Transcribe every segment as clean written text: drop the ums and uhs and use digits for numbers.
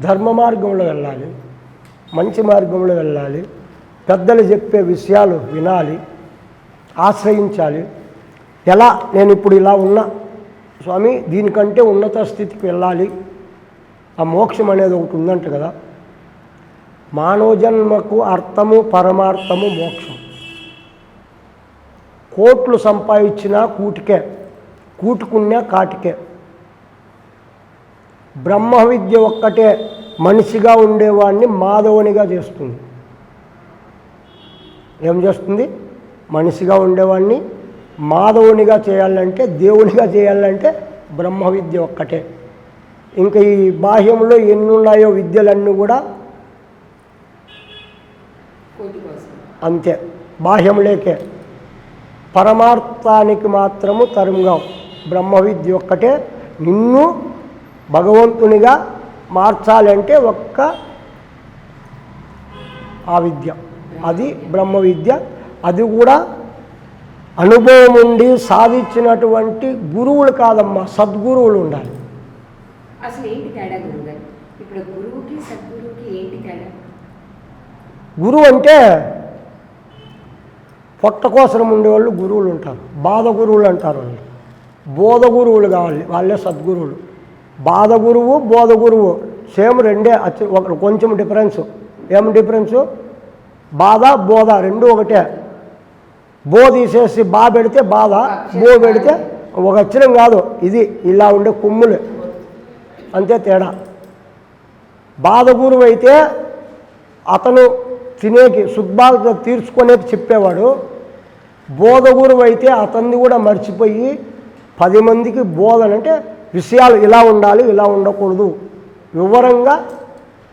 ధర్మ మార్గంలో వెళ్ళాలి, మంచి మార్గంలో వెళ్ళాలి, పెద్దలు చెప్పే విషయాలు వినాలి, ఆశ్రయించాలి. ఎలా నేను ఇప్పుడు ఇలా ఉన్నా స్వామి, దీనికంటే ఉన్నత స్థితికి వెళ్ళాలి, ఆ మోక్షం అనేది ఒకటి ఉందంట కదా. మానవ జన్మకు అర్థము పరమార్థము మోక్షం. కోట్లు సంపాదించినా కూటికే, కూటుకున్నా కాటికే. బ్రహ్మ విద్య ఒక్కటే మనిషిగా ఉండేవాడిని మాధవునిగా చేస్తుంది. ఏం చేస్తుంది? మనిషిగా ఉండేవాడిని మాధవునిగా చేయాలంటే, దేవునిగా చేయాలంటే బ్రహ్మ విద్య ఒక్కటే. ఇంకా ఈ బాహ్యంలో ఎన్ని ఉన్నాయో విద్యలన్నీ కూడా అంతే, బాహ్యంలోకే. పరమార్థానికి మాత్రము తరంగా బ్రహ్మ విద్య ఒక్కటే నిన్ను భగవంతునిగా మార్చాలంటే ఒక్క ఆ విద్య, అది బ్రహ్మ విద్య. అది కూడా అనుభవం ఉండి సాధించినటువంటి గురువులు కాదమ్మా, సద్గురువులు ఉండాలి. అసలు ఏంటి తేడా గురుగారు? ఇప్పుడు గురువుకి సద్గురువుకి ఏంటి తేడా? గురువు అంటే పొట్ట కోసం ఉండేవాళ్ళు గురువులు ఉంటారు, బాధ గురువులు అంటారు వాళ్ళు. బోధ గురువులు కావాలి, వాళ్ళే సద్గురువులు. బాధ గురువు బోధ గురువు సేమ్ రెండే, కొంచెం డిఫరెన్సు. ఏం డిఫరెన్సు? బాధ బోధ రెండు ఒకటే. బో తీసేసి బా పెడితే బాధ, బో పెడితే ఒక అక్షరం కాదు, ఇది ఇలా ఉండే కొమ్ములు, అంతే తేడా. బాధ గురువు అయితే అతను తినేకి సుఖబాధ తీర్చుకునేకి చెప్పేవాడు. బోధ గురువు అయితే అతన్ని కూడా మర్చిపోయి 10 మందికి బోధన అంటే విషయాలు ఇలా ఉండాలి, ఇలా ఉండకూడదు, వివరంగా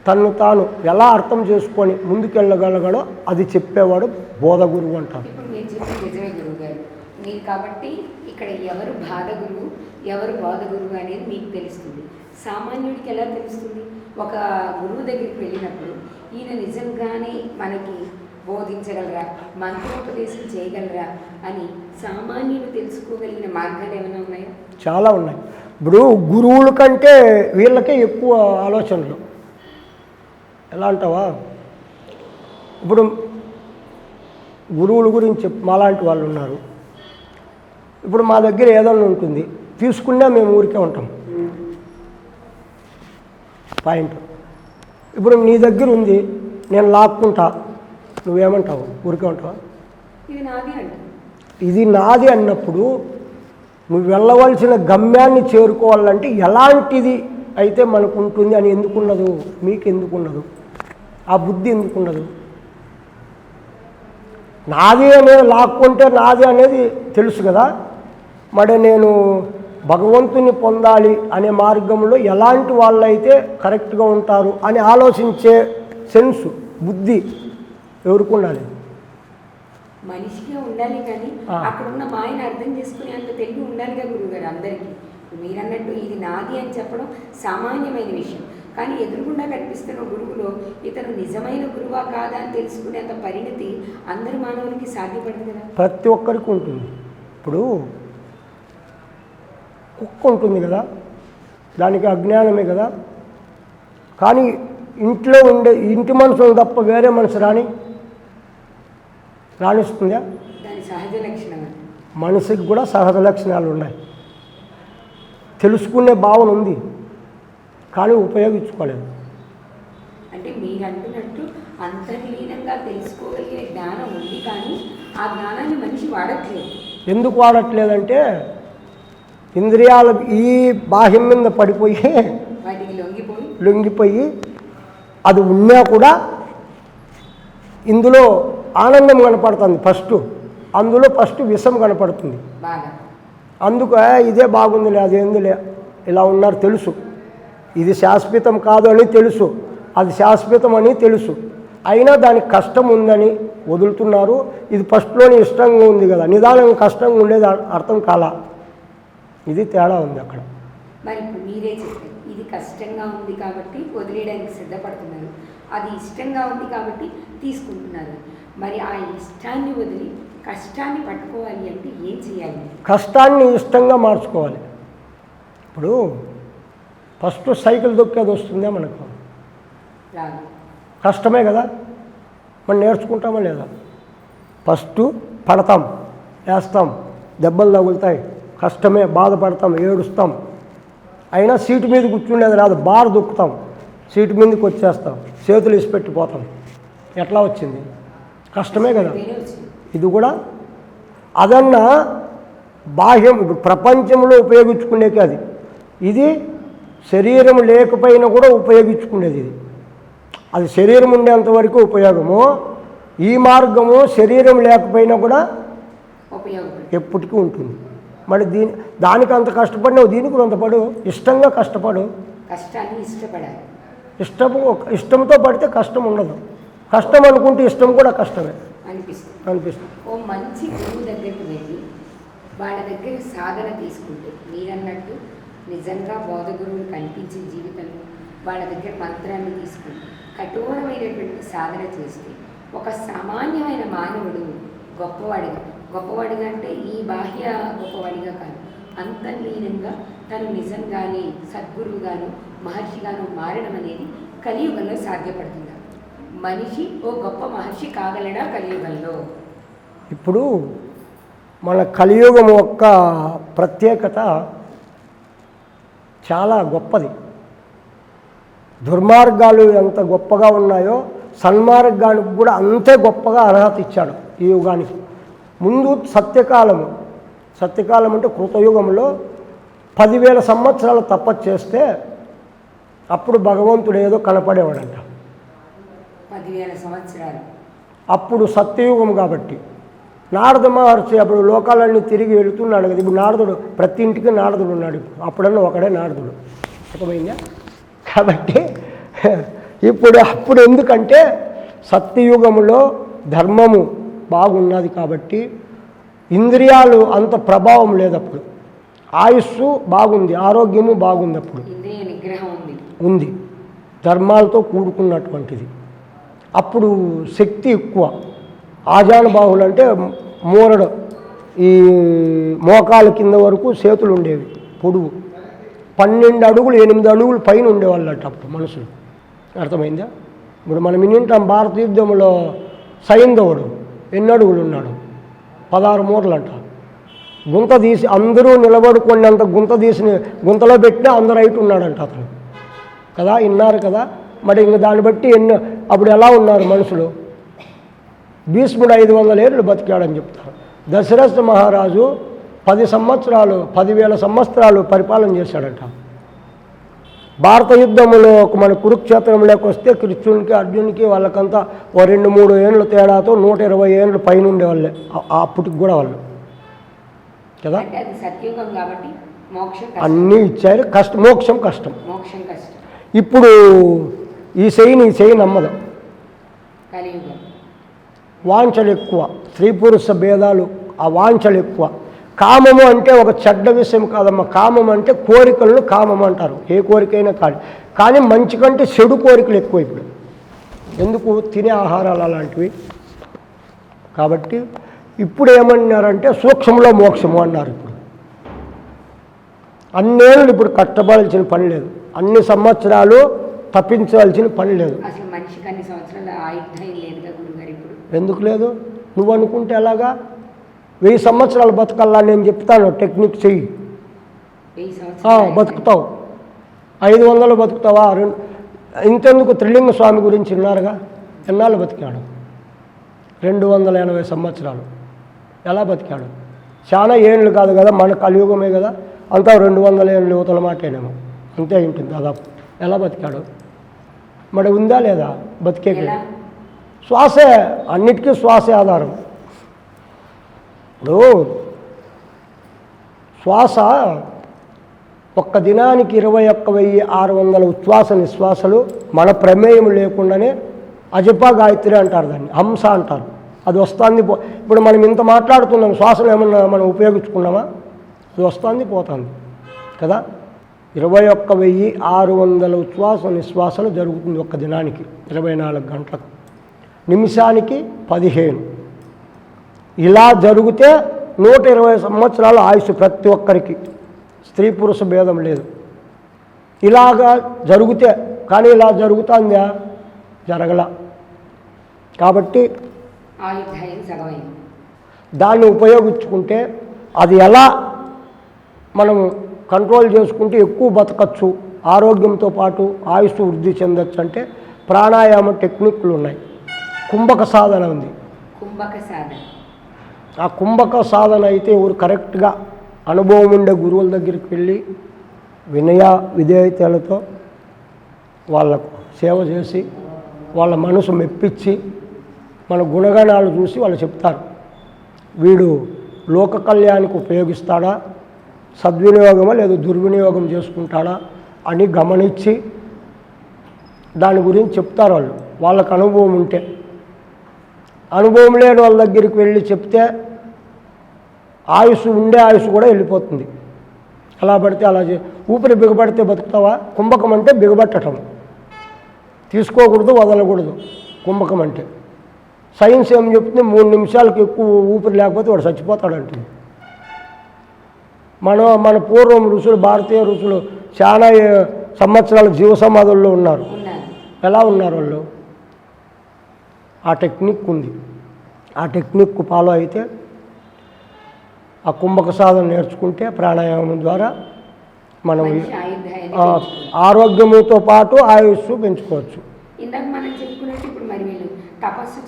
తను తాను ఎలా అర్థం చేసుకొని ముందుకెళ్ళగలగడో అది చెప్పేవాడు బోధ గురువు అంటారు. ఇప్పుడు మీరు చెప్పిన నిజమే గురువు గారు. మీరు కాబట్టి ఇక్కడ ఎవరు బాధ గురువు ఎవరు బోధ గురువు అనేది మీకు తెలుస్తుంది. సామాన్యుడికి ఎలా తెలుస్తుంది? ఒక గురువు దగ్గరికి వెళ్ళినప్పుడు ఈయన నిజంగానే మనకి బోధించగలరా, మంత్రోపదేశం చేయగలరా అని సామాన్యుడు తెలుసుకోగలిగిన మార్గాలు ఏమైనా ఉన్నాయా? చాలా ఉన్నాయి. ఇప్పుడు గురువుల కంటే వీళ్ళకే ఎక్కువ ఆలోచనలు. ఎలా అంటావా? ఇప్పుడు గురువుల గురించి మాలాంటి వాళ్ళు ఉన్నారు. ఇప్పుడు మా దగ్గర ఏదైనా ఉంటుంది, తీసుకున్నా మేము ఊరికే ఉంటాం. పాయింట్. ఇప్పుడు నీ దగ్గర ఉంది, నేను లాక్కుంటా, నువ్వేమంటావు? ఊరికే ఉంటావా? ఇది నాది అన్నప్పుడు నువ్వు వెళ్ళవలసిన గమ్యాన్ని చేరుకోవాలంటే ఎలాంటిది అయితే మనకు ఉంటుంది అని ఎందుకున్నదు? మీకు ఎందుకున్నదు? ఆ బుద్ధి ఎందుకున్నదు? నాది అనేది లాక్కుంటే నాది అనేది తెలుసు కదా. మరి నేను భగవంతుని పొందాలి అనే మార్గంలో ఎలాంటి వాళ్ళైతే కరెక్ట్గా ఉంటారు అని ఆలోచించే సెన్సు, బుద్ధి ఎవరికి ఉండాలి? మనిషిగా ఉండాలి, కానీ అక్కడ ఉన్న మాయను అర్థం చేసుకునే అంత తెలివి ఉండాలిగా గురువుగారు అందరికీ. మీరన్నట్టు ఇది నాది అని చెప్పడం సామాన్యమైన విషయం, కానీ ఎదురుగుండా కనిపిస్తున్న గురువులో ఇతను నిజమైన గురువా కాదా అని తెలుసుకునేంత పరిణతి అందరి మానవులకి సాధ్యపడదు కదా. ప్రతి ఒక్కరికి ఉంటుంది. ఇప్పుడు కుక్క ఉంటుంది కదా, దానికి అజ్ఞానమే కదా. కానీ ఇంట్లో ఉండే ఇంటి మనుషులు తప్ప వేరే మనిషి రాణిస్తుందా? దాని సహజ లక్షణం. మనిషికి కూడా సహజ లక్షణాలు ఉన్నాయి, తెలుసుకునే భావన ఉంది, కానీ ఉపయోగించుకోలేదు. అంటే మీరు అంటున్నట్టు అంతర్లీనంగా తెలుసుకోగలిగే జ్ఞానం ఉంది, కానీ ఆ జ్ఞానాన్ని మనిషి వాడట్లేదు. ఎందుకు వాడట్లేదంటే ఇంద్రియాలు ఈ బాహ్యం మీద పడిపోయి వాటికి లొంగిపోయి అది ఉన్నా కూడా ఇందులో ఆనందం కనపడుతుంది ఫస్ట్, అందులో ఫస్ట్ విషం కనపడుతుంది. అందుకు ఇదే బాగుందిలే, అదేందులే, ఇలా ఉన్నారు తెలుసు, ఇది శాశ్వతం కాదు అని తెలుసు, అది శాశ్వతం అని తెలుసు, అయినా దానికి కష్టం ఉందని వదులుతున్నారు. ఇది ఫస్ట్లోనే ఇష్టంగా ఉంది కదా, నిదానంగా కష్టంగా ఉండేది అర్థం కాలా. ఇది తేడా ఉంది అక్కడ. మరి ఇప్పుడు మీరే చెప్పారు, ఇది కష్టంగా ఉంది కాబట్టి వదిలేయడానికి సిద్ధపడుతున్నారు, అది ఇష్టంగా ఉంది కాబట్టి తీసుకుంటున్నారు. మరి ఆ ఇష్టాన్ని వదిలి కష్టాన్ని పట్టుకోవాలి అంటే ఏం చేయాలి? కష్టాన్ని ఇష్టంగా మార్చుకోవాలి. ఇప్పుడు ఫస్ట్ సైకిల్ దొక్కేది వస్తుందే మనకు, రాదు. కష్టమే కదా, మనం నేర్చుకుంటామా లేదా? ఫస్ట్ పడతాం, వేస్తాం, దెబ్బలు తగులుతాయి, కష్టమే, బాధపడతాం, ఏడుస్తాం. అయినా సీటు మీద కూర్చుండేది రాదు, బార్ దొక్కుతాం, సీటు మీదకి వచ్చేస్తాం, చేతులు ఇసిపెట్టిపోతాం. ఎట్లా వచ్చింది? కష్టమే కదా. ఇది కూడా అదన్నా బాహ్యం, ఇప్పుడు ప్రపంచంలో ఉపయోగించుకునేది అది. ఇది శరీరం లేకపోయినా కూడా ఉపయోగించుకునేది. ఇది అది శరీరం ఉండేంత వరకు ఉపయోగము. ఈ మార్గము శరీరం లేకపోయినా కూడా ఎప్పటికీ ఉంటుంది. మరి దానికి అంత కష్టపడినావు, దీనికి అంత పడు, ఇష్టంగా కష్టపడు. కష్టాన్ని ఇష్టపడాలి. ఇష్టంతో పడితే కష్టం ఉండదు. కష్టం అనుకుంటే ఇష్టం కూడా కష్టమే అనిపిస్తుంది. ఓ మంచి గురువు దగ్గరికి వెళ్ళి వాళ్ళ దగ్గర సాధన తీసుకుంటే, మీరన్నట్టు నిజంగా బోధ గురువులు కనిపించిన జీవితంలో వాళ్ళ దగ్గర మంత్రాన్ని తీసుకుంటే, కఠోరమైనటువంటి సాధన చేస్తే ఒక సామాన్యమైన మానవుడు గొప్పవాడిగా అంటే ఈ బాహ్య గొప్పవాడిగా కాదు, అంతర్లీనంగా తను నిజంగానే సద్గురువుగాను మహర్షిగాను మారడం అనేది కలియుగంలో సాధ్యపడుతుంది. మనిషి ఓ గొప్ప మహర్షి కాగలడా కలియుగంలో? ఇప్పుడు మన కలియుగం యొక్క ప్రత్యేకత చాలా గొప్పది. దుర్మార్గాలు ఎంత గొప్పగా ఉన్నాయో సన్మార్గానికి కూడా అంతే గొప్పగా అర్హత ఇచ్చాడు ఈ యుగానికి. ముందు సత్యకాలం అంటే కృతయుగంలో 10,000 సంవత్సరాలు తపస్సు చేస్తే అప్పుడు భగవంతుడు ఏదో కనపడేవాడంట. 10,000 సంవత్సరాలు అప్పుడు సత్యయుగం కాబట్టి. నారద మహర్షి అప్పుడు లోకాలన్నీ తిరిగి వెళుతున్నాడు కదా. ఇప్పుడు నారదుడు, ప్రతి ఇంటికి నారదుడు ఉన్నాడు. ఇప్పుడు అప్పుడన్నా ఒకడే నారదుడు, అర్థమైందా? కాబట్టి అప్పుడు ఎందుకంటే సత్యయుగంలో ధర్మము బాగున్నది కాబట్టి ఇంద్రియాలు అంత ప్రభావం లేదు. అప్పుడు ఆయుస్సు బాగుంది, ఆరోగ్యము బాగుంది. అప్పుడు ఇంద్రియ నిగ్రహం ఉంది, ధర్మాలతో కూడుకున్నటువంటిది. అప్పుడు శక్తి ఎక్కువ. ఆజానుబాహులు అంటే మూరడు, ఈ మోకాల కింద వరకు చేతులు ఉండేవి, పొడుగు 12 అడుగులు 8 అడుగులు పైన ఉండేవాళ్ళట అప్పుడు మనుషులు. అర్థమైందా? ఇప్పుడు మనం వింటాం భారత యుద్ధంలో సైంధవుడు ఎన్ని అడుగులు ఉన్నాడు? 16 మూరలు అంట. గుంత తీసి అందరూ నిలబడుకునేంత గుంత తీసి గుంతలో పెట్టినా అందరూ అయిట్ ఉన్నాడంట అతను కదా, విన్నారు కదా. మరి ఇంక దాన్ని బట్టి అప్పుడు ఎలా ఉన్నారు మనుషులు? భీష్ముడు 500 ఏళ్ళు బతికాడని చెప్తారు. దశరథ మహారాజు 10,000 సంవత్సరాలు పరిపాలన చేశాడట. భారత యుద్ధంలో మన కురుక్షేత్రంలోకి వస్తే కృష్ణునికి అర్జునికి వాళ్ళకంతా ఓ 2-3 ఏళ్ళు తేడాతో 120 ఏళ్ళు పైన ఉండేవాళ్ళే అప్పటికి కూడా వాళ్ళు కదా. అన్నీ ఇచ్చారు. మోక్షం కష్టం. ఇప్పుడు ఈ చెయ్యి నమ్మదు. వాంఛలు ఎక్కువ, స్త్రీ పురుష భేదాలు, ఆ వాంఛలు ఎక్కువ. కామము అంటే ఒక చెడ్డ విషయం కాదమ్మా. కామం అంటే కోరికలను కామం అంటారు. ఏ కోరికైనా కానీ మంచి కంటే చెడు కోరికలు ఎక్కువ ఇప్పుడు. ఎందుకు? తినే ఆహారాలు అలాంటివి. కాబట్టి ఇప్పుడు ఏమన్నారంటే సూక్ష్మంలో మోక్షము అన్నారు. ఇప్పుడు అన్నేళ్ళు ఇప్పుడు కష్టపడాల్సిన పని లేదు, అన్ని సంవత్సరాలు తప్పించాల్సిన పని లేదు. ఎందుకు లేదు? నువ్వు అనుకుంటే ఎలాగా? 1000 సంవత్సరాలు బతకల్లా నేను చెప్తాను, టెక్నిక్ చెయ్యి, బతుకుతావు. 500 బతుకుతావా? ఇంతెందుకు? త్రిలింగ స్వామి గురించి విన్నారుగా, ఎన్నాళ్ళు బతికాడు? 280 సంవత్సరాలు. ఎలా బతికాడు? చాలా ఏళ్ళు కాదు కదా, మన కలియుగమే కదా, అంతా 200 ఏళ్ళు యువతల మాటేనేమో, అంతే ఉంటుంది దాదాపు. ఎలా బతికాడు? మరి ఉందా లేదా బతికే? శ్వాసే, అన్నిటికీ శ్వాసే ఆధారం. ఇప్పుడు శ్వాస ఒక్క దినానికి 21,600 ఉచ్ఛ్వాస నిశ్వాసలు మన ప్రమేయం లేకుండానే అజపా గాయత్రి అంటారు, దాన్ని హంస అంటారు. అది వస్తుంది. ఇప్పుడు మనం ఇంత మాట్లాడుతున్నాం, శ్వాసలు ఏమన్నా మనం ఉపయోగించుకున్నామా? అది వస్తుంది పోతుంది కదా. 21,600 ఉచ్ఛ్వాస నిశ్వాసలు జరుగుతుంది ఒక్క దినానికి, 24 గంటలకు. నిమిషానికి 15. ఇలా జరిగితే 120 సంవత్సరాల ఆయుష్ ప్రతి ఒక్కరికి, స్త్రీ పురుష భేదం లేదు. ఇలాగా జరిగితే, కానీ ఇలా జరుగుతుందా? జరగల. కాబట్టి ఆయుర్దాయం సగమైంది. దాన్ని ఉపయోగించుకుంటే అది ఎలా మనము కంట్రోల్ చేసుకుంటే ఎక్కువ బతకచ్చు, ఆరోగ్యంతో పాటు ఆయుష్ వృద్ధి చెందొచ్చు అంటే ప్రాణాయామ టెక్నిక్లు ఉన్నాయి. కుంభక సాధన ఉంది. కుంభక సాధన. ఆ కుంభక సాధన అయితే ఎవరు కరెక్ట్గా అనుభవం ఉండే గురువుల దగ్గరికి వెళ్ళి వినయ విధేయతలతో వాళ్ళకు సేవ చేసి వాళ్ళ మనసు మెప్పించి మన గుణగణాలు చూసి వాళ్ళు చెప్తారు, వీడు లోక కళ్యాణానికి ఉపయోగిస్తాడా, సద్వినియోగమా లేదా దుర్వినియోగం చేసుకుంటాడా అని గమనించి దాని గురించి చెప్తారు వాళ్ళు. వాళ్ళకు అనుభవం ఉంటే. అనుభవం లేని వాళ్ళ దగ్గరికి వెళ్ళి చెప్తే ఆయుష్ ఉండే ఆయుష్ కూడా వెళ్ళిపోతుంది. అలా పడితే అలా ఊపిరి బిగబడితే బతుకుతావా? కుంభకం అంటే బిగబట్టడం, తీసుకోకూడదు వదలకూడదు. కుంభకం అంటే సైన్స్ ఏం చెప్తుంది, 3 నిమిషాలకు ఎక్కువ ఊపిరి లేకపోతే వాడు చచ్చిపోతాడంటుంది. మన పూర్వం ఋషులు, భారతీయ ఋషులు చాలా సంవత్సరాల జీవ సమాధుల్లో ఉన్నారు. ఎలా ఉన్నారు వాళ్ళు? ఆ టెక్నిక్ ఉంది. ఆ టెక్నిక్ ఫాలో అయితే ఆ కుంభక సాధన నేర్చుకుంటే ప్రాణాయామం ద్వారా మనం ఆరోగ్యముతో పాటు ఆయుష్ పెంచుకోవచ్చు. ఇందాక మనం చెప్పుకున్నట్టు ఇప్పుడు మరి వీళ్ళు తపస్సు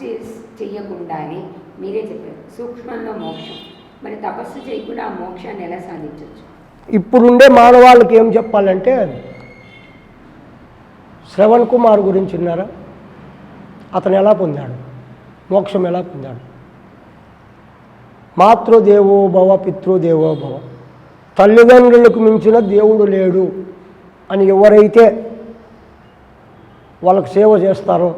చెయ్యకుండానే మీరే చెప్పారు సూక్ష్మంలో మోక్షం. మరి తపస్సు చేయకుండా ఆ మోక్షాన్ని ఎలా సాధించవచ్చు? ఇప్పుడుండే మానవాళ్ళకి ఏం చెప్పాలంటే, శ్రవణ్ కుమార్ గురించి విన్నారా? అతను ఎలా పొందాడు మోక్షం? ఎలా పొందాడు? మాతృదేవో భవ పితృదేవో భవ, తల్లిదండ్రులకు మించిన దేవుడు లేడు అని ఎవరైతే వాళ్ళకు సేవ చేస్తారో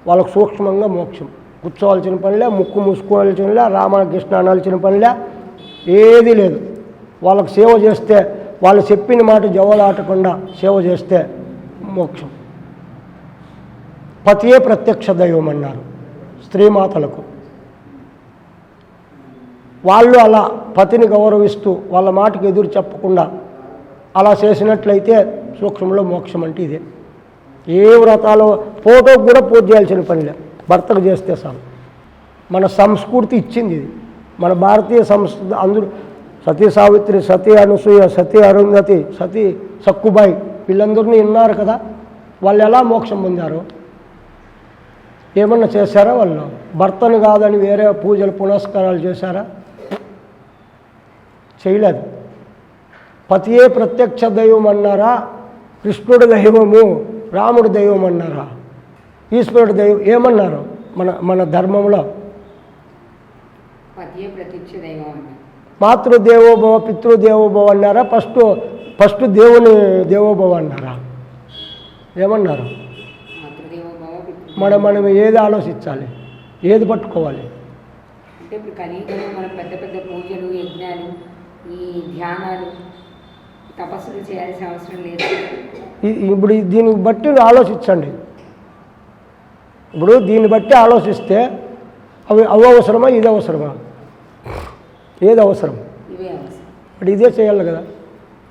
వాళ్ళకు సూక్ష్మంగా మోక్షం. కూర్చోవాల్సిన పనిలే, ముక్కు మూసుకోవాల్సిన, రామకృష్ణ అనాల్సిన పనిలే, ఏది లేదు. వాళ్ళకు సేవ చేస్తే, వాళ్ళు చెప్పిన మాట జవలాటకుండా సేవ చేస్తే మోక్షం. పతియే ప్రత్యక్ష దైవం అన్నారు స్త్రీమాతలకు. వాళ్ళు అలా పతిని గౌరవిస్తూ వాళ్ళ మాటకు ఎదురు చెప్పకుండా అలా చేసినట్లయితే సూక్ష్మంలో మోక్షం అంటే ఇదే. ఏ వ్రతాలు, ఫోటోకు కూడా పూజ చేయాల్సిన పనిలే, భర్తకు చేస్తే చాలు. మన సంస్కృతి ఇచ్చింది ఇది. మన భారతీయ సంస్కృతి అందరూ సతీ సావిత్రి, సతీ అనసూయ, సతీ అరుంధతి, సతీ సక్కుబాయి వీళ్ళందరినీ విన్నారు కదా. వాళ్ళు ఎలా మోక్షం పొందారు? ఏమన్నా చేశారా వాళ్ళు? భర్తను కాదని వేరే పూజలు పునస్కారాలు చేశారా? చేయలేదు. పతియే ప్రత్యక్ష దైవం అన్నారా? కృష్ణుడు దైవము, రాముడు దైవం అన్నారా? ఈశ్వరుడు దైవం ఏమన్నారు? మన ధర్మంలో పతియే ప్రత్యక్ష దైవం అన్నారు. మాతృదేవోభవ పితృదేవోభవ అన్నారా? ఫస్ట్ దేవుని దేవోభవ అన్నారా? ఏమన్నారు? మనం ఏది ఆలోచించాలి, ఏది పట్టుకోవాలి? అంటే ఇప్పుడు కనీసం మనం పెద్ద పెద్ద పూజలు, యజ్ఞాలు, ఈ ధ్యానాలు, తపస్సులు చేయాల్సిన అవసరం లేదు. ఇప్పుడు దీన్ని బట్టి ఆలోచించండి. ఇప్పుడు దీన్ని బట్టి ఆలోచిస్తే అవి అవసరమా, ఇది అవసరమా? ఏది అవసరం? ఇవే అవసరం. మరి ఇదే చేయాలి కదా.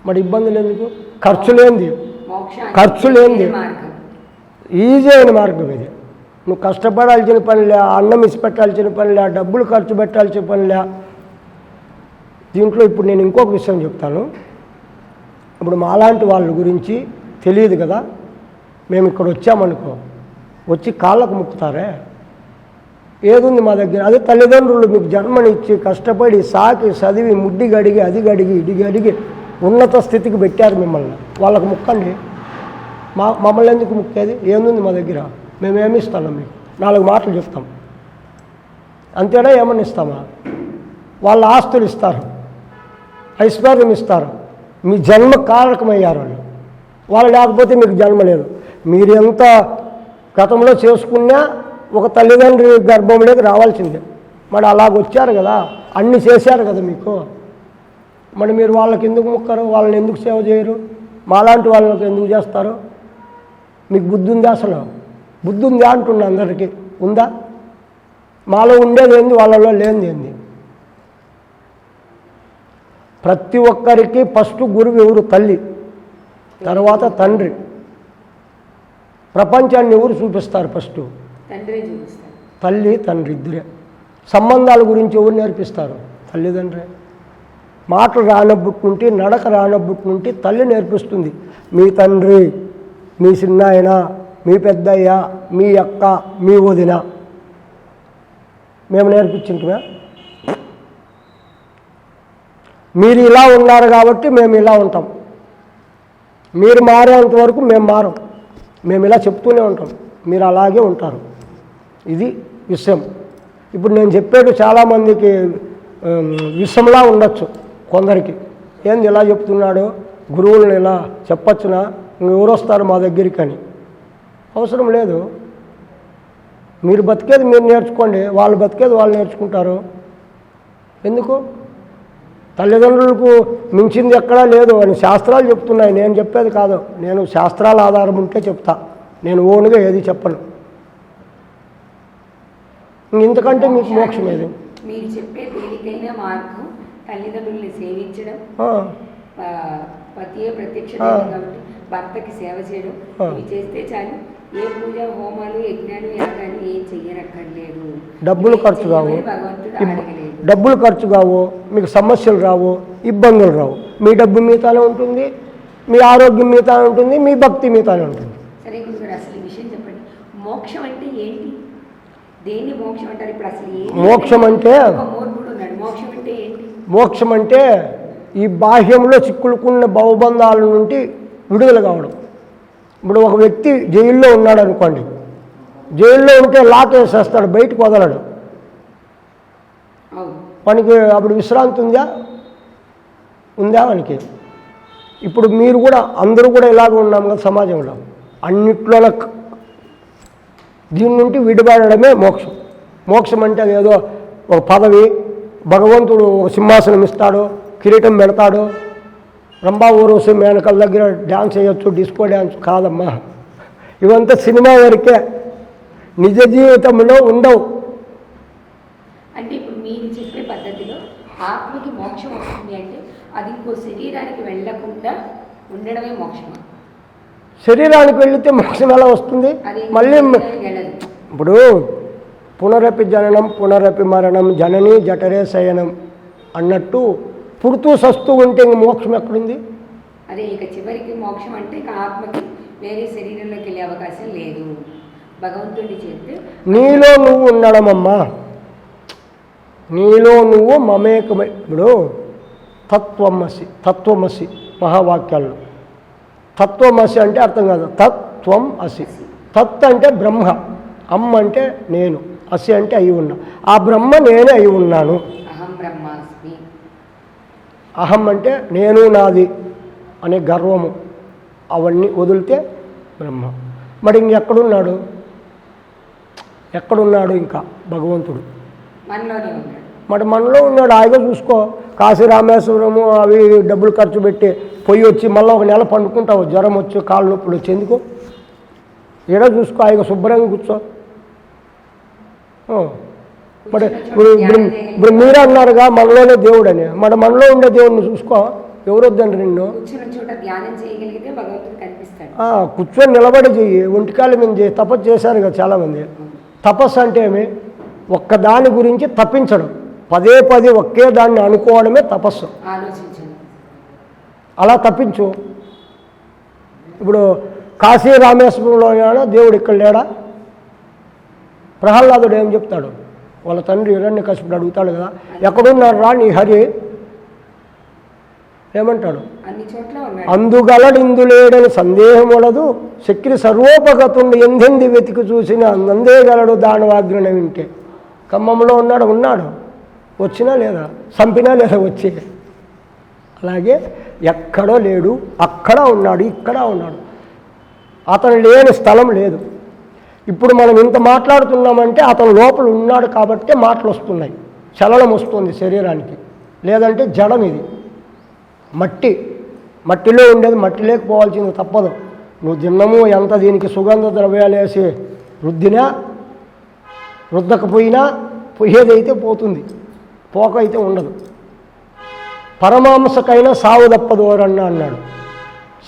మరి ఇబ్బందులు ఎందుకు? ఖర్చు లేనిది, ఈజీ అయిన మార్గం ఇది. నువ్వు కష్టపడాల్సిన పనిలే, అన్నం ఇసి పెట్టాల్సిన పనిలే, డబ్బులు ఖర్చు పెట్టాల్సిన పనిలే. దీంట్లో ఇప్పుడు నేను ఇంకొక విషయం చెప్తాను. ఇప్పుడు మాలాంటి వాళ్ళ గురించి తెలియదు కదా. మేము ఇక్కడ వచ్చామనుకో, వచ్చి కాళ్ళకు ముక్కుతారే, ఏదుంది మా దగ్గర? అదే తల్లిదండ్రులు మీకు జన్మనిచ్చి కష్టపడి సాకి చదివి ముడ్డి గడిగి అది గడిగి ఇది గడిగి ఉన్నత స్థితికి పెట్టారు మిమ్మల్ని. వాళ్ళకు ముక్కండి. మమ్మల్ని ఎందుకు ముక్కేది? ఏముంది మా దగ్గర? మేమేమి ఇస్తాం? మీకు 4 మాటలు చెప్తాం అంతేనా? ఏమన్నా ఇస్తామా? వాళ్ళ ఆస్తులు ఇస్తారు, ఐశ్వర్యం ఇస్తారు. మీ జన్మ కారకమయ్యారు వాళ్ళు లేకపోతే మీకు జన్మ లేదు. మీరు ఎంత గతంలో చేసుకున్నా ఒక తల్లిదండ్రి గర్భంలోకి రావాల్సిందే. మరి అలాగొచ్చారు కదా, అన్ని చేశారు కదా మీకు. మరి మీరు వాళ్ళకి ఎందుకు ముక్కరు? వాళ్ళని ఎందుకు సేవ చేయరు? మాలాంటి వాళ్ళకి ఎందుకు చేస్తారు? మీకు బుద్ధి ఉందా? అసలు బుద్ధి ఉందా అంటున్నా. అందరికీ ఉందా? మాలో ఉండేది ఏంది, వాళ్ళలో లేనిది ఏంది? ప్రతి ఒక్కరికి ఫస్ట్ గురువు ఎవరు? తల్లి, తర్వాత తండ్రి, ప్రపంచాన్ని ఎవరు చూపిస్తారు ఫస్ట్? తండ్రి చూపిస్తారు. తల్లి తండ్రి ఇద్దరే. సంబంధాల గురించి ఎవరు నేర్పిస్తారు? తల్లిదండ్రే. మాటలు రానబ్బుట్టుంటే, నడక రానబ్బుట్టుంటే తల్లి నేర్పిస్తుంది. మీ తండ్రి, మీ చిన్నాయన, మీ పెద్దయ్య, మీ అక్క, మీ వదిన మేము నేర్పించుంటున్నా. మీరు ఇలా ఉన్నారు కాబట్టి మేము ఇలా ఉంటాం, మీరు మారేంత వరకు మేము మారం, మేము ఇలా చెప్తూనే ఉంటాం, మీరు అలాగే ఉంటారు. ఇది విషయం. ఇప్పుడు నేను చెప్పేది చాలామందికి విషయంలా ఉండొచ్చు. కొందరికి ఏంది ఇలా చెప్తున్నాడు, గురువులను ఇలా చెప్పచ్చునా, ఎవరు వస్తారు మా దగ్గరికి అని. అవసరం లేదు. మీరు బతికేది మీరు నేర్చుకోండి, వాళ్ళు బతికేది వాళ్ళు నేర్చుకుంటారు. ఎందుకు? తల్లిదండ్రులకు మించింది ఎక్కడా లేదు అని శాస్త్రాలు చెప్తున్నాయి. నేను చెప్పేది కాదు. నేను శాస్త్రాల ఆధారం ఉంటే చెప్తా, నేను ఓన్గా ఏది చెప్పను. ఇంతకంటే మీకు మోక్షం ఏది? మీరు చెప్పే తేలికైన మార్గం తల్లిదండ్రుల్ని సేవించడం, పతియే ప్రత్యక్ష కాబట్టి భర్తకి సేవ చేయడం. ఇవి చేస్తే చాలు. ఏ పూజ, హోమాలు, యజ్ఞాలు, యాగాలు ఏం చెయ్యనక్కర్లేదు. డబ్బులు ఖర్చు కావు, భగవంతుడు అడగలేదు. డబ్బులు ఖర్చు కావు, మీకు సమస్యలు రావు, ఇబ్బందులు రావు. మీ డబ్బు మీతానే ఉంటుంది, మీ ఆరోగ్యం మీతానే ఉంటుంది, మీ భక్తి మీతానే ఉంటుంది. సరే గురుగారు, అసలు ఈ విషయం చెప్పండి. మోక్షం అంటే ఏంటి? దేన్ని మోక్షం అంటారు? ఇప్పుడు అసలు మోక్షం అంటే మూర్ఖుడు ఉన్నాడు. మోక్షం అంటే ఏంటి? మోక్షం అంటే ఈ బాహ్యంలో చిక్కులుకున్న భవబంధాల నుండి విడుదల కావడం. ఇప్పుడు ఒక వ్యక్తి జైల్లో ఉన్నాడు అనుకోండి, జైల్లో ఉంటే లాక్ వేసేస్తాడు, బయటకు వదలడు. వానికి అప్పుడు విశ్రాంతి ఉందా? వానికి. ఇప్పుడు మీరు కూడా అందరూ కూడా ఇలాగ ఉన్నాం కదా సమాజంలో. అన్నిట్లో దీని నుండి విడిపడడమే మోక్షం. మోక్షం అంటే అదేదో ఒక పదవి, భగవంతుడు ఒక సింహాసనం ఇస్తాడు, కిరీటం పెడతాడు, రంభా ఊర్వశి మేనకల దగ్గర డ్యాన్స్ చేయొచ్చు, డిస్కో డ్యాన్స్ కాదమ్మా. ఇవంతా సినిమా వరకే, నిజ జీవితంలో ఉండవు. అంటే ఇప్పుడు మీరు చెప్పే పద్ధతిలో ఆత్మకి మోక్షం వస్తుంది అంటే అది ఇంకో శరీరానికి వెళ్ళకుండా ఉండడమే మోక్షమా? శరీరానికి వెళితే మోక్షం ఎలా వస్తుంది? మళ్ళీ ఇప్పుడు పునరపి జననం పునరపి మరణం జనని జఠరే శయనం అన్నట్టు పుడుతూ సస్తూ ఉంటే ఇంక మోక్షం ఎక్కడుంది? అదే ఇక చివరికి మోక్షం అంటే ఇక ఆత్మకి వేరే శరీరంలోకి వెళ్ళే అవకాశం లేదు. భగవంతుడిని చేస్తే నీలో నువ్వు ఉండడమమ్మా, నీలో నువ్వు మమేకమై. ఇప్పుడు తత్వమసి మహావాక్యాల్లో తత్వమసి అంటే అర్థం కాదు. తత్వం అసి. తత్ అంటే బ్రహ్మ, అమ్మ అంటే నేను, అసి అంటే అయి ఉన్నా. ఆ బ్రహ్మ నేనే అయి ఉన్నాను. అహం బ్రహ్మాస్మి. అహం అంటే నేను నాది అనే గర్వము, అవన్నీ వదిలితే బ్రహ్మ. మరి ఇంకెక్కడున్నాడు? ఎక్కడున్నాడు ఇంకా భగవంతుడు? మనలోనే ఉన్నాడు. మరి మనలో ఉన్నాడు, హాయిగా చూసుకో. కాశీ రామేశ్వరము అవి డబ్బులు ఖర్చు పెట్టి పొయ్యి వచ్చి మళ్ళీ ఒక నెల పండుకుంటావు, జ్వరం వచ్చి కాళ్ళు నొప్పులు వచ్చి ఎందుకు? ఏడా చూసుకో, హాయిగా శుభ్రంగా కూర్చో. మరి ఇప్పుడు మీరే అన్నారుగా మనలోనే దేవుడు అని, మరి మనలో ఉండే దేవుడిని చూసుకో. ఎవరు వద్దండి నిన్ను? కూర్చొని నిలబడి చెయ్యి, ఒంటికాలు మీద చెయ్యి. తపస్సు చేశారు కదా చాలామంది. తపస్సు అంటే ఏమి? ఒక్కదాని గురించి తప్పించడం, పదే పదే ఒకే దాన్ని అనుకోవడమే తపస్సు. అలా తప్పించు. ఇప్పుడు కాశీ రామేశ్వరంలో దేవుడు ఇక్కడ లేడా? ప్రహ్లాదుడు ఏం చెప్తాడు? వాళ్ళ తండ్రి హిరణ్యకశిపుడు అడుగుతాడు కదా, ఎక్కడున్నారు రా నీ హరి? ఏమంటాడు? అందుగలడిందులేడని సందేహం వలదు, శక్తి సర్వోపగతుండు ఎందెంది వెతికి చూసిన నందేగలడు దానవాగ్రణ వింటే. ఖమ్మంలో ఉన్నాడు, వచ్చినా లేదా? చంపినా లేదా వచ్చి? అలాగే ఎక్కడో లేడు, అక్కడ ఉన్నాడు, ఇక్కడ ఉన్నాడు. అతను లేని స్థలం లేదు. ఇప్పుడు మనం ఇంత మాట్లాడుతున్నామంటే అతను లోపల ఉన్నాడు కాబట్టే మాటలు వస్తున్నాయి, చలనం వస్తుంది శరీరానికి. లేదంటే జడం ఇది, మట్టిలో ఉండేది మట్టి లేకపోవాల్సింది తప్పదు. నువ్వు దిన్నము ఎంత దీనికి సుగంధ ద్రవ్యాలు వేసి రుద్దకపోయినా పోయేదైతే పోతుంది, పోకైతే ఉండదు. పరమాంసకైనా సావు తప్పదు ఎవరన్నా అన్నాడు.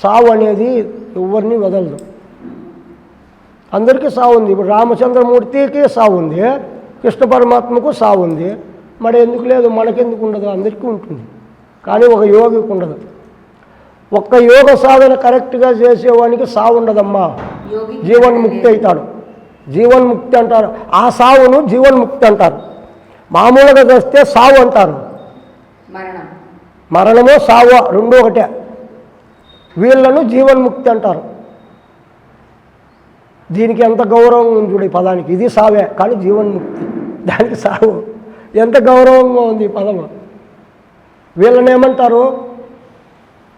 సావు అనేది ఎవరిని వదలదు. అందరికీ సావు ఉంది. ఇప్పుడు రామచంద్రమూర్తికి సావు ఉంది, కృష్ణ పరమాత్మకు సావు ఉంది. మరి ఎందుకు లేదు? మనకెందుకు ఉండదు? అందరికీ ఉంటుంది. కానీ ఒక యోగికి ఉండదు. ఒక్క యోగ సాధన కరెక్ట్గా చేసేవానికి సావు ఉండదమ్మా. యోగి జీవన్ముక్తి అవుతాడు. జీవన్ముక్తి అంటారు. ఆ సావును జీవన్ముక్తి అంటారు. మామూలుగా చేస్తే సావు అంటారు. మరణం మరణమో సావు రెండూ ఒకటే. వీళ్ళను జీవన్ముక్తి అంటారు. దీనికి ఎంత గౌరవం ఉంది చూడు ఈ పదానికి. ఇది సావే కానీ జీవన్ముక్తి, దానికి సావు. ఎంత గౌరవంగా ఉంది ఈ పదము. వీళ్ళని ఏమంటారు?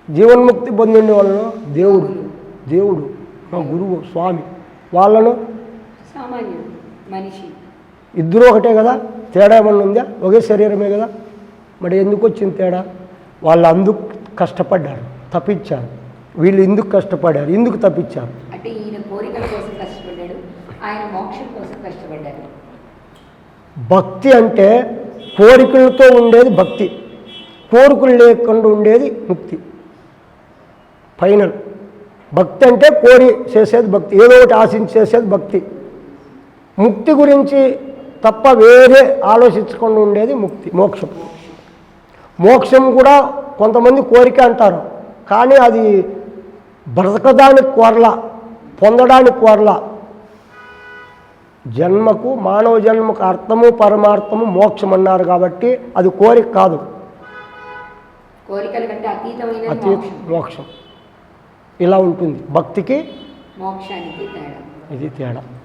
జీవన్ముక్తి పొందిండే వాళ్ళను దేవుడు, దేవుడు మా గురువు స్వామి. వాళ్ళను సామాన్యుడు మనిషి. ఇద్దరు ఒకటే కదా, తేడా ఏమన్నా ఉందా? ఒకే శరీరమే కదా. మరి ఎందుకు వచ్చింది తేడా? వాళ్ళు అందుకు కష్టపడ్డారు, తప్పించారు. వీళ్ళు ఎందుకు కష్టపడ్డారు, ఎందుకు తప్పించారు? అంటే ఈయన కోరికల కోసం కష్టపడ్డాడు, ఆయన మోక్షం కోసం కష్టపడ్డారు. భక్తి అంటే కోరికలతో ఉండేది భక్తి, కోరికలు లేకుండా ఉండేది ముక్తి. ఫైనల్ భక్తి అంటే కోరి చేసేది భక్తి, ఏదో ఒకటి ఆశించి చేసేది భక్తి. ముక్తి గురించి తప్ప వేరే ఆలోచించకుండా ఉండేది ముక్తి, మోక్షం. మోక్షం కూడా కొంతమంది కోరిక అంటారు, కానీ అది బ్రతకడానికి కోరల, పొందడానికి కోరల. జన్మకు, మానవ జన్మకు అర్థము పరమార్థము మోక్షం అన్నారు కాబట్టి అది కోరిక కాదు, కోరికల కంటే అతీతమైన అతీత మోక్షం. ఇలా ఉంటుంది భక్తికి మోక్షానికి తేడా. ఇది తేడా.